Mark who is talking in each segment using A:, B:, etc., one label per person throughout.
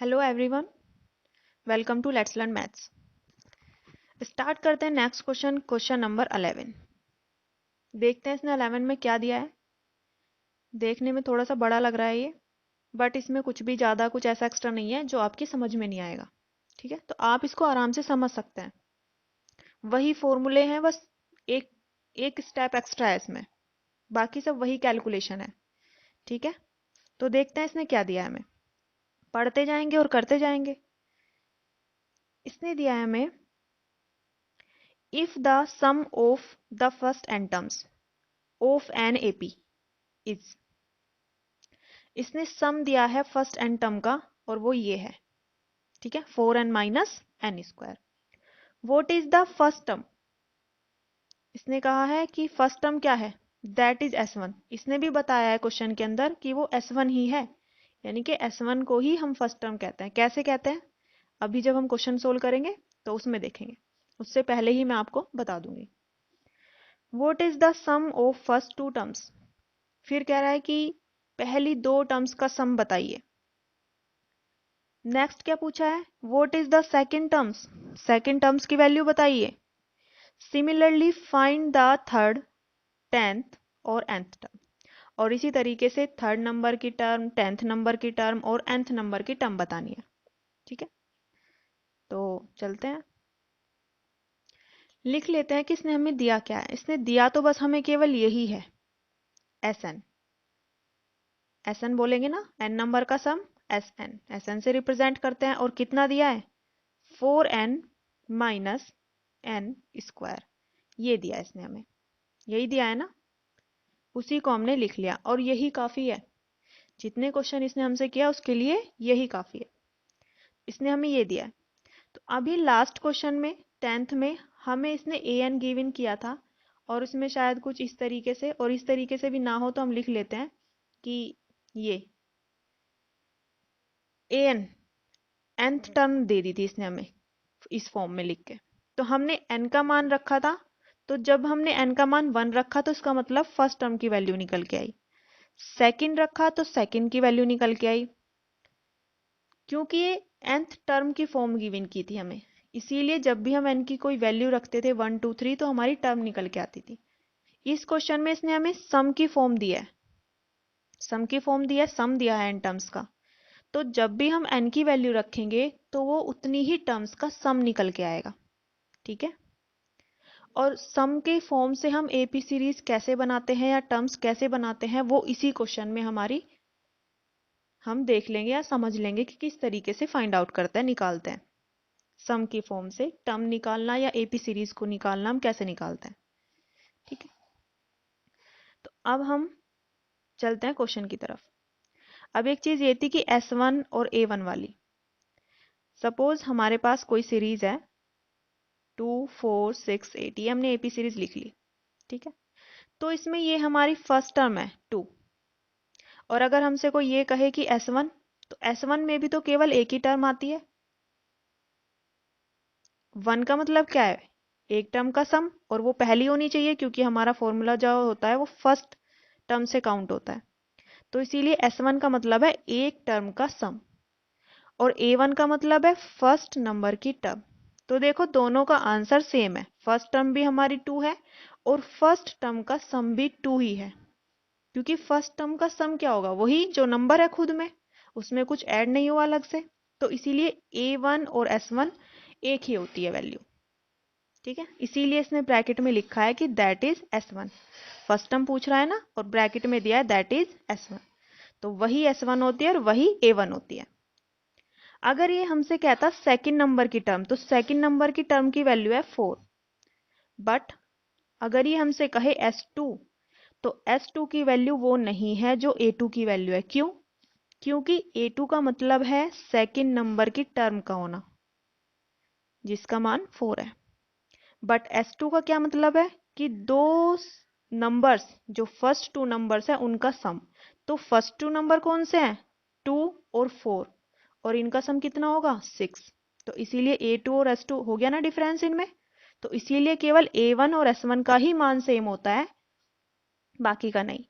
A: Hello everyone, welcome to let's learn maths. Start करते हैं next question number 11। देखते हैं इसने 11 में क्या दिया है। देखने में थोड़ा सा बड़ा लग रहा है ये, बट इसमें कुछ भी ज़्यादा कुछ ऐसा एक्स्ट्रा नहीं है जो आपकी समझ में नहीं आएगा। ठीक है, तो आप इसको आराम से समझ सकते हैं। वही फॉर्मूले हैं, बस एक एक स्टेप एक्स्ट्रा है इसमें, बाकी सब वही कैलकुलेशन है। ठीक है, तो देखते हैं इसने क्या दिया है हमें। पढ़ते जाएंगे और करते जाएंगे। इसने दिया है हमें, if the sum of the first n terms of an AP is, इसने सम दिया है फर्स्ट एन टर्म का और वो ये है। ठीक है, 4n minus n square. What is the first term? इसने कहा है कि फर्स्ट टर्म क्या है, दैट इज S1। इसने भी बताया है क्वेश्चन के अंदर कि वो S1 ही है, यानी कि S1 को ही हम फर्स्ट टर्म कहते हैं। कैसे कहते हैं अभी जब हम क्वेश्चन सोल्व करेंगे तो उसमें देखेंगे, उससे पहले ही मैं आपको बता दूंगी। What is the sum of first two terms? फिर कह रहा है कि पहली दो टर्म्स का सम बताइए। नेक्स्ट क्या पूछा है, what is the second terms? Second terms की वैल्यू बताइए। Similarly find the third, tenth और nth टर्म। और इसी तरीके से थर्ड नंबर की टर्म, टेंथ नंबर की टर्म और nth नंबर की टर्म बतानी है। ठीक है, तो चलते हैं, लिख लेते हैं कि इसने हमें दिया क्या है। इसने दिया तो बस हमें केवल यही है, Sn। Sn बोलेंगे ना, n नंबर का सम Sn, Sn से रिप्रेजेंट करते हैं। और कितना दिया है, 4n माइनस एन स्क्वायर। ये दिया इसने हमें, यही दिया है ना, उसी को हमने लिख लिया और यही काफी है। जितने क्वेश्चन इसने हमसे किया उसके लिए यही काफी है। इसने हमें ये दिया है। तो अभी लास्ट क्वेश्चन में, टेंथ में, हमें इसने ए एन गिवन किया था और उसमें शायद कुछ इस तरीके से, और इस तरीके से भी ना हो तो हम लिख लेते हैं कि ये ए एन nth टर्म दे दी थी इसने हमें इस फॉर्म में लिख के। तो हमने n का मान रखा था, तो जब हमने n का मान 1 रखा तो इसका मतलब फर्स्ट टर्म की वैल्यू निकल के आई। सेकंड रखा तो सेकंड की वैल्यू निकल के आई, क्योंकि ये nth टर्म की फॉर्म गिवन की थी हमें, इसीलिए जब भी हम n की कोई वैल्यू रखते थे 1 2 3 तो हमारी टर्म निकल के आती थी। इस क्वेश्चन में इसने हमें सम की फॉर्म दी है, सम की फॉर्म दी है, सम दिया है n टर्म्स का। तो जब भी हम n की वैल्यू रखेंगे तो वो उतनी ही टर्म्स का सम निकल के आएगा। ठीक है, और सम के फॉर्म से हम एपी सीरीज कैसे बनाते हैं या टर्म्स कैसे बनाते हैं वो इसी क्वेश्चन में हमारी हम देख लेंगे या समझ लेंगे कि किस तरीके से फाइंड आउट करते हैं, निकालते हैं। सम की फॉर्म से टर्म निकालना या एपी सीरीज को निकालना हम कैसे निकालते हैं। ठीक है, तो अब हम चलते हैं क्वेश्चन की तरफ। अब एक चीज ये थी कि S1 और A1 वाली, सपोज हमारे पास कोई सीरीज है 2 4 6 8, ये हमने एपी सीरीज लिख ली। ठीक है, तो इसमें ये हमारी फर्स्ट टर्म है 2, और अगर हमसे कोई ये कहे कि S1, तो S1 में भी तो केवल एक ही टर्म आती है। 1 का मतलब क्या है, एक टर्म का सम, और वो पहली होनी चाहिए क्योंकि हमारा फॉर्मूला जो होता है वो फर्स्ट टर्म से काउंट होता है। तो इसीलिए S1 का मतलब है एक टर्म का सम, और A1 का मतलब है फर्स्ट नंबर की टर्म। तो देखो दोनों का आंसर सेम है, फर्स्ट टर्म भी हमारी 2 है और फर्स्ट टर्म का सम भी 2 ही है। क्योंकि फर्स्ट टर्म का सम क्या होगा, वही जो नंबर है खुद में, उसमें कुछ ऐड नहीं हुआ अलग से। तो इसीलिए A1 और S1 एक ही होती है वैल्यू। ठीक है, इसीलिए इसने ब्रैकेट में लिखा है कि that is S1। First term पूछ रहा है ना, और ब्रैकेट में दिया है दैट इज S1, तो वही S1 होती है और वही A1 होती है। अगर ये हमसे कहता सेकंड नंबर की टर्म, तो सेकंड नंबर की टर्म की वैल्यू है 4। बट अगर ये हमसे कहे S2, तो S2 की वैल्यू वो नहीं है जो A2 की वैल्यू है। क्यों? क्योंकि A2 का मतलब है सेकंड नंबर की टर्म का होना, जिसका मान 4 है। बट S2 का क्या मतलब है कि दो नंबर्स, जो फर्स्ट टू नंबर्स है उनका सम। तो फर्स्ट टू नंबर कौन से हैं, 2 और 4, और इनका सम कितना होगा, 6। तो इसीलिए A2 और S2 हो गया ना डिफरेंस इनमें। तो इसीलिए केवल A1 और S1 का ही मान सेम होता है, बाकी का नहीं।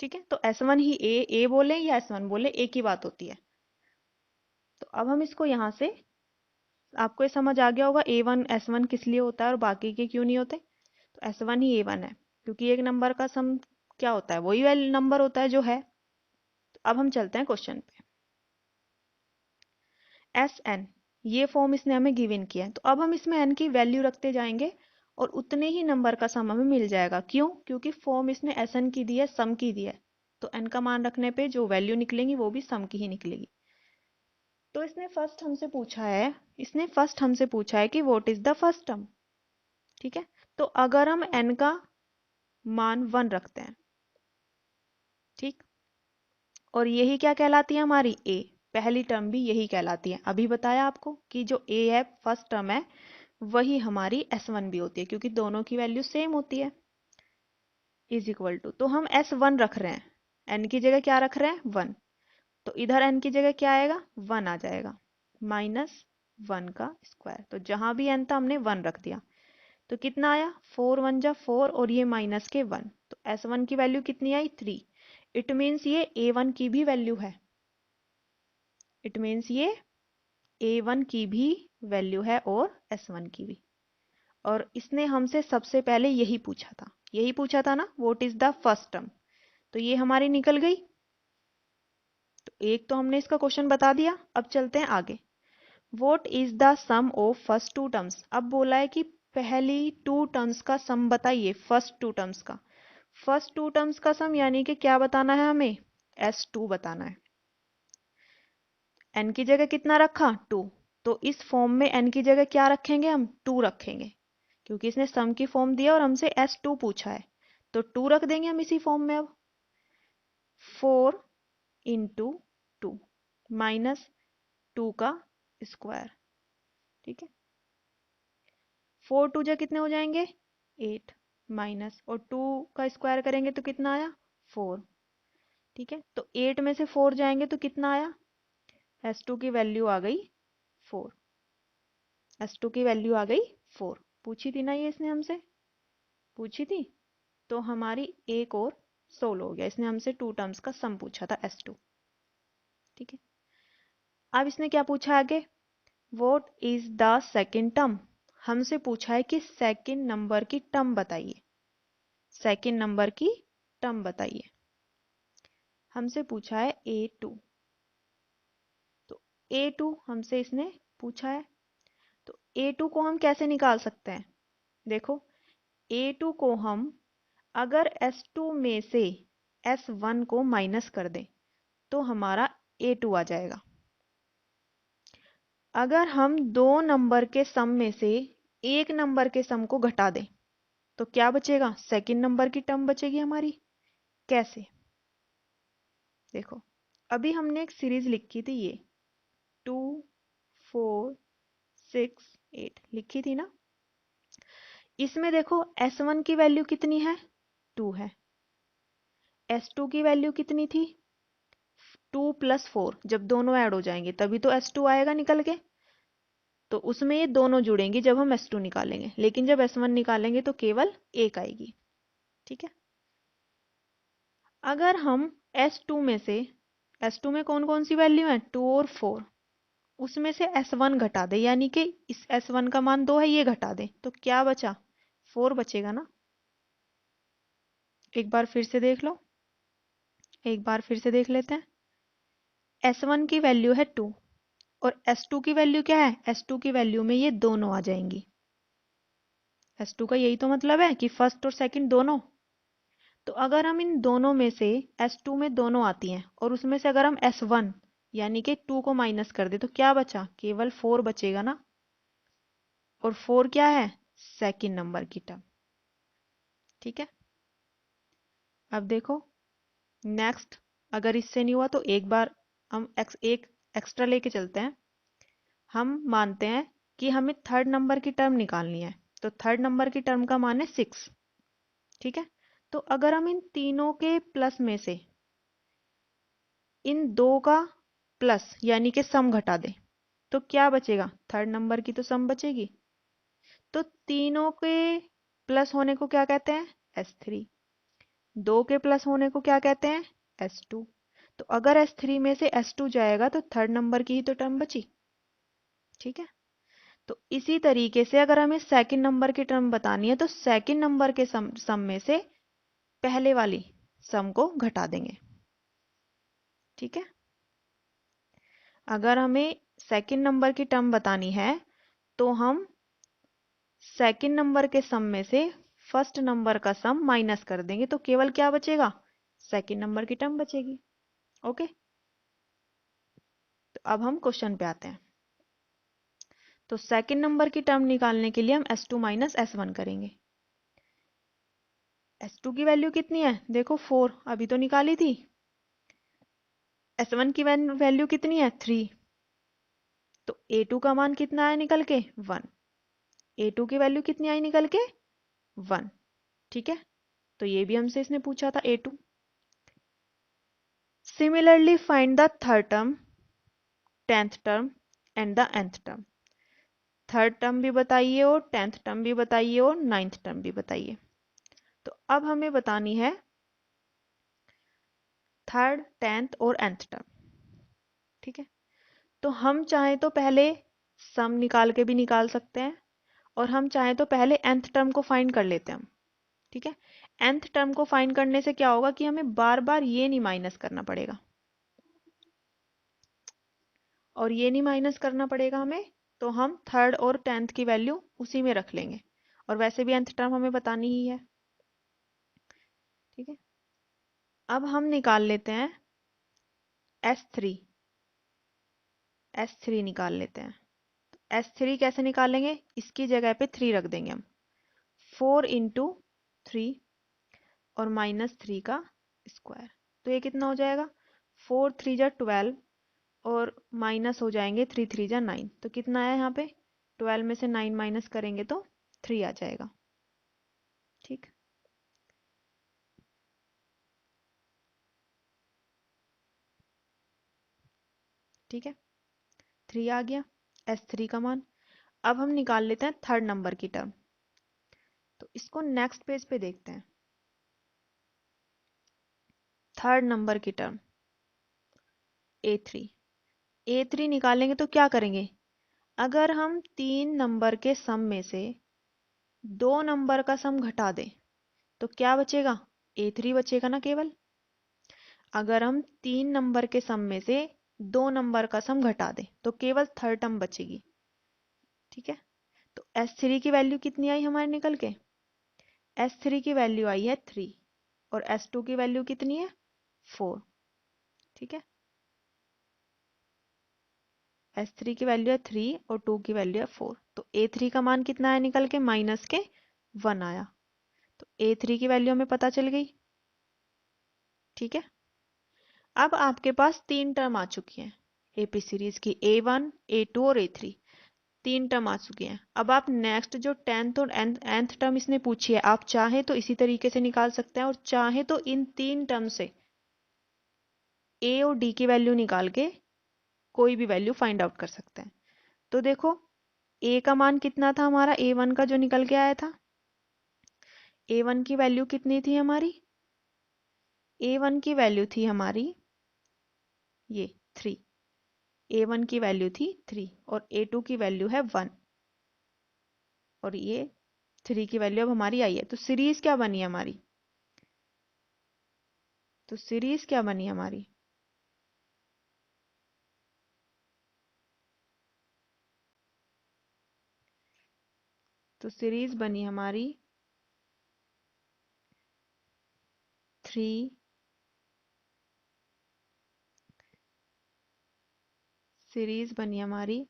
A: ठीक है, तो S1 ही A बोले या S1 बोले एक ही बात होती है। तो तो अब हम इसको यहाँ से, आपको ये समझ आ गया होगा A1 S1 किस लिए होता है और बाकी के क्यों नहीं होते। तो S1 ही A1 है, क्योंकि एक नंबर का सम क्या होता है, वही नंबर होता है जो है। तो अब हम चलते हैं क्वेश्चन पे। Sn, ये फॉर्म इसने हमें गिवन किया है, तो अब हम इसमें n की वैल्यू रखते जाएंगे और उतने ही नंबर का सम हमें मिल जाएगा। क्यों? क्योंकि फॉर्म इसने Sn की दी है, सम की दी है, तो n का मान रखने पे जो वैल्यू निकलेंगी वो भी सम की ही निकलेगी। तो इसने फर्स्ट हमसे पूछा है कि what is the first term. ठीक है, तो अगर हम n का मान 1 रखते हैं, ठीक, और यही क्या कहलाती है हमारी a, पहली टर्म भी यही कहलाती है। अभी बताया आपको कि जो a है फर्स्ट टर्म है, वही हमारी S1 भी होती है, क्योंकि दोनों की वैल्यू सेम होती है। इज इक्वल टू, तो हम S1 रख रहे हैं, n की जगह क्या रख रहे हैं 1, तो इधर n की जगह क्या आएगा 1 आ जाएगा, माइनस 1 का स्क्वायर। तो जहां भी n था हमने 1 रख दिया, तो कितना आया 4 1 जा 4 और ये माइनस के 1, तो S1 की वैल्यू कितनी आई 3। इट मीन्स ये A1 की भी वैल्यू है, इट मीन्स ये A1 की भी वैल्यू है और S1 की भी। और इसने हमसे सबसे पहले यही पूछा था ना, what is the first term, तो ये हमारी निकल गई। तो एक तो हमने इसका क्वेश्चन बता दिया। अब चलते हैं आगे। What is the sum of first two terms, अब बोला है कि पहली टू टर्म्स का सम बताइए, फर्स्ट टू टर्म्स का। फर्स्ट टू टर्म्स का सम यानी कि क्या बताना है हमें, S2 बताना है। n की जगह कितना रखा 2, तो इस फॉर्म में n की जगह क्या रखेंगे हम 2 रखेंगे, क्योंकि इसने सम की फॉर्म दिया और हमसे S2 पूछा है, तो 2 रख देंगे हम इसी फॉर्म में। अब 4 इंटू 2 माइनस 2 का स्क्वायर, ठीक है। 4 2 जा कितने हो जाएंगे 8, माइनस और 2 का स्क्वायर करेंगे तो कितना आया 4, ठीक है। तो 8 में से 4 जाएंगे तो कितना आया, S2 की वैल्यू आ गई 4, S2 की वैल्यू आ गई 4। पूछी थी ना ये इसने हमसे, पूछी थी, तो हमारी एक और सोल्व हो गया। इसने हमसे टू टर्म्स का सम पूछा था S2, ठीक है। अब इसने क्या पूछा आगे, what is the second term, हमसे पूछा है कि सेकंड नंबर की टर्म बताइए, सेकंड नंबर की टर्म बताइए। हमसे पूछा है A2, तो A2 हमसे इसने पूछा है, तो A2 को हम कैसे निकाल सकते हैं, देखो A2 को हम अगर S2 में से S1 को माइनस कर दें तो हमारा A2 आ जाएगा। अगर हम दो नंबर के सम में से एक नंबर के सम को घटा दें तो क्या बचेगा, सेकंड नंबर की टर्म बचेगी हमारी। कैसे, देखो अभी हमने एक सीरीज लिखी थी, ये 2 4 6 8 लिखी थी ना। इसमें देखो S1 की वैल्यू कितनी है 2 है, S2 की वैल्यू कितनी थी 2 + 4, जब दोनों ऐड हो जाएंगे तभी तो S2 आएगा निकल के, तो उसमें ये दोनों जुड़ेंगी जब हम S2 निकालेंगे, लेकिन जब S1 निकालेंगे तो केवल एक आएगी, ठीक है। अगर हम S2 में से, S2 में कौन कौन सी वैल्यू है 2 और 4, उसमें से S1 घटा दे, यानी कि इस S1 का मान 2 है ये घटा दे, तो क्या बचा 4 बचेगा ना। एक बार फिर से देख लो, एक बार फिर से देख लेते हैं। S1 की वैल्यू है 2 और S2 की वैल्यू क्या है, S2 की वैल्यू में ये दोनों आ जाएंगी। S2 का यही तो मतलब है कि फर्स्ट और सेकंड दोनों। तो अगर हम इन दोनों में से S2 में दोनों आती हैं और उसमें से अगर हम S1 यानी कि 2 को माइनस कर दे तो क्या बचा, केवल 4 बचेगा ना। और 4 क्या है, सेकंड नंबर की टर्म, ठीक है। अब देखो नेक्स्ट, अगर इससे नहीं हुआ तो एक बार हम एक एक्स्ट्रा लेके चलते हैं। हम मानते हैं कि हमें थर्ड नंबर की टर्म निकालनी है, तो थर्ड नंबर की टर्म का मान है 6, ठीक है। तो अगर हम इन तीनों के प्लस में से इन दो का प्लस यानी कि सम घटा दें तो क्या बचेगा, थर्ड नंबर की तो सम बचेगी। तो तीनों के प्लस होने को क्या कहते हैं S3, दो के प्लस होने को क्या कहते हैं S2। तो अगर S3 में से S2 जाएगा तो थर्ड नंबर की ही तो टर्म बची। ठीक है, तो इसी तरीके से अगर हमें सेकंड नंबर की टर्म बतानी है तो सेकंड नंबर के सम में से पहले वाली सम को घटा देंगे। ठीक है, अगर हमें सेकंड नंबर की टर्म बतानी है तो हम सेकंड नंबर के सम में से फर्स्ट नंबर का सम माइनस कर देंगे, तो केवल क्या बचेगा, सेकंड नंबर की टर्म बचेगी। ओके, तो अब हम क्वेश्चन पे आते हैं। तो सेकंड नंबर की टर्म निकालने के लिए हम S2 माइनस S1 करेंगे। S2 की वैल्यू कितनी है, देखो 4 अभी तो निकाली थी। S1 की वैल्यू कितनी है, 3। तो A2 का मान कितना आया निकल के, 1। A2 की वैल्यू कितनी आई निकल के, 1। ठीक है, तो ये भी हमसे इसने पूछा था A2। Similarly find the third term, 10th term and the nth term. Third term भी बताइए और 10th टर्म भी बताइए और 9th टर्म भी बताइए। तो अब हमें बतानी है थर्ड, 10th और nth टर्म। ठीक है, तो हम चाहे तो पहले सम निकाल के भी निकाल सकते हैं और हम चाहे तो पहले nth टर्म को फाइंड कर लेते हैं हम। ठीक है, nth टर्म को फाइंड करने से क्या होगा कि हमें बार बार ये नहीं माइनस करना पड़ेगा, और ये नहीं माइनस करना पड़ेगा हमें, तो हम थर्ड और 10th की वैल्यू उसी में रख लेंगे। और वैसे भी nth टर्म हमें बतानी ही है। ठीक है, अब हम निकाल लेते हैं S3। S3 निकाल लेते हैं। S3 कैसे निकालेंगे, इसकी जगह पे 3 रख देंगे हम। 4 इंटू 3 और -3 का स्क्वायर, तो ये कितना हो जाएगा, 4 3 जा 12 और माइनस हो जाएंगे 3 3 जा 9। तो कितना आया यहाँ पे, 12 में से 9 माइनस करेंगे तो 3 आ जाएगा। ठीक, ठीक है, 3 आ गया S3 का मान। अब हम निकाल लेते हैं थर्ड नंबर की टर्म। तो इसको नेक्स्ट पेज पे देखते हैं। थर्ड नंबर की टर्म A3। A3 निकालेंगे तो क्या करेंगे, अगर हम 3 नंबर के सम में से 2 नंबर का सम घटा दें तो क्या बचेगा, A3 बचेगा ना केवल। अगर हम 3 नंबर के सम में से 2 नंबर का सम घटा दें तो केवल थर्ड टर्म बचेगी। ठीक है, तो S3 की वैल्यू कितनी आई हमारे निकल के, S3 की वैल्यू आई है 3 और S2 की वैल्यू कितनी है, 4। ठीक है, S3 की वैल्यू है 3 और 2 की वैल्यू है 4। तो A3 का मान कितना आया निकल के, माइनस के 1 आया। तो A3 की वैल्यू हमें पता चल गई। ठीक है, अब आपके पास 3 टर्म आ चुकी हैं AP सीरीज की, A1 A2 और A3। 3 टर्म आ चुकी हैं। अब आप नेक्स्ट जो 10th और nth टर्म इसने पूछी है, आप चाहे तो इसी तरीके से निकाल सकते हैं और चाहे तो इन 3 टर्म से A और D की वैल्यू निकाल के कोई भी वैल्यू फाइंड आउट कर सकते हैं। तो देखो A का मान कितना था हमारा, A1 का जो निकल के आया था, A1 की वैल्यू कितनी थी हमारी, A1 की वैल्यू थी हमारी ये 3। A1 की वैल्यू थी 3 और A2 की वैल्यू है 1 और ये 3 की वैल्यू अब हमारी आई है। तो सीरीज क्या बनी हमारी, तो सीरीज क्या बनी हमारी, तो सीरीज बनी हमारी 3, सीरीज बनी हमारी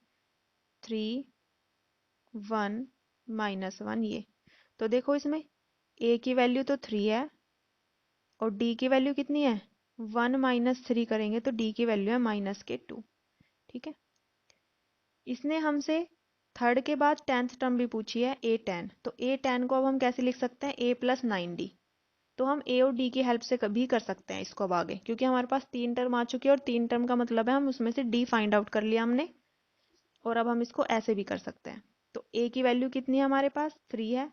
A: 3 1 -1 ये। तो देखो इसमें A की वैल्यू तो 3 है और D की वैल्यू कितनी है, 1 -3 करेंगे तो D की वैल्यू है -2। ठीक है, इसने हमसे थर्ड के बाद 10th टर्म भी पूछी है A10। तो A10 को अब हम कैसे लिख सकते हैं, A + 9D। तो हम A और D की हेल्प से कभी कर सकते हैं इसको अब आगे, क्योंकि हमारे पास 3 टर्म आ चुकी है और 3 टर्म का मतलब है हम उसमें से D फाइंड आउट कर लिया हमने। और अब हम इसको ऐसे भी कर सकते हैं। तो A की वैल्यू कितनी है हमारे पास, 3 है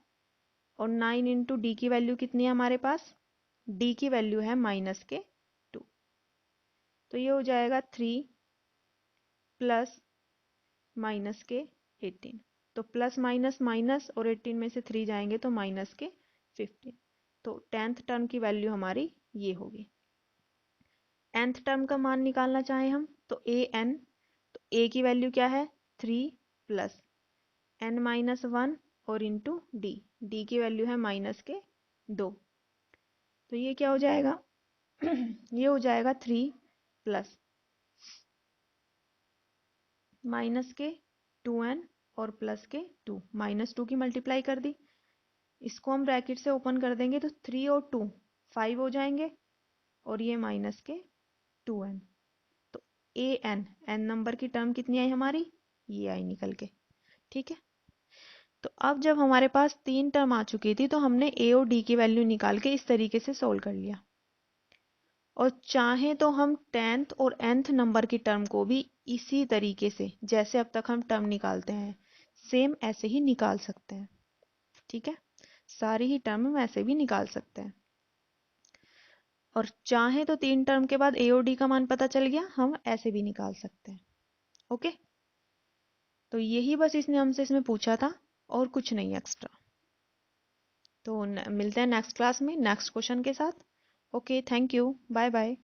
A: और 9 इंटू D की वैल्यू कितनी है हमारे पास, D की वैल्यू है -2। तो ये हो जाएगा 3 प्लस माइनस के 18। तो प्लस माइनस माइनस और 18 में से 3 जाएंगे तो माइनस के 15। तो 10th टर्म की वैल्यू हमारी ये होगी। nth टर्म का मान निकालना चाहें हम तो ए एन, तो a की वैल्यू क्या है 3 प्लस n माइनस 1 और इंटू डी, डी की वैल्यू है माइनस के 2। तो ये क्या हो जाएगा ये हो जाएगा 3 प्लस माइनस के 2n और प्लस के 2, माइनस 2 की मल्टीप्लाई कर दी, इसको हम ब्रैकेट से ओपन कर देंगे तो 3 और 2 5 हो जाएंगे और ये माइनस के 2n। तो ए एन, एन नंबर की टर्म कितनी आई हमारी, ये आई निकल के। ठीक है, तो अब जब हमारे पास 3 टर्म आ चुकी थी तो हमने ए और डी की वैल्यू निकाल के इस तरीके से सोल्व कर लिया। और चाहें तो हम 10th और nth नंबर की टर्म को भी इसी तरीके से, जैसे अब तक हम टर्म निकालते हैं, सेम ऐसे ही निकाल सकते हैं। ठीक है, सारी ही टर्म हम ऐसे भी निकाल सकते हैं। और चाहे तो 3 टर्म के बाद ए और डी का मान पता चल गया, हम ऐसे भी निकाल सकते हैं। ओके, तो यही बस इसने हमसे इसमें पूछा था और कुछ नहीं एक्स्ट्रा। तो मिलते हैं नेक्स्ट क्लास में नेक्स्ट क्वेश्चन के साथ। Okay, thank you, bye bye.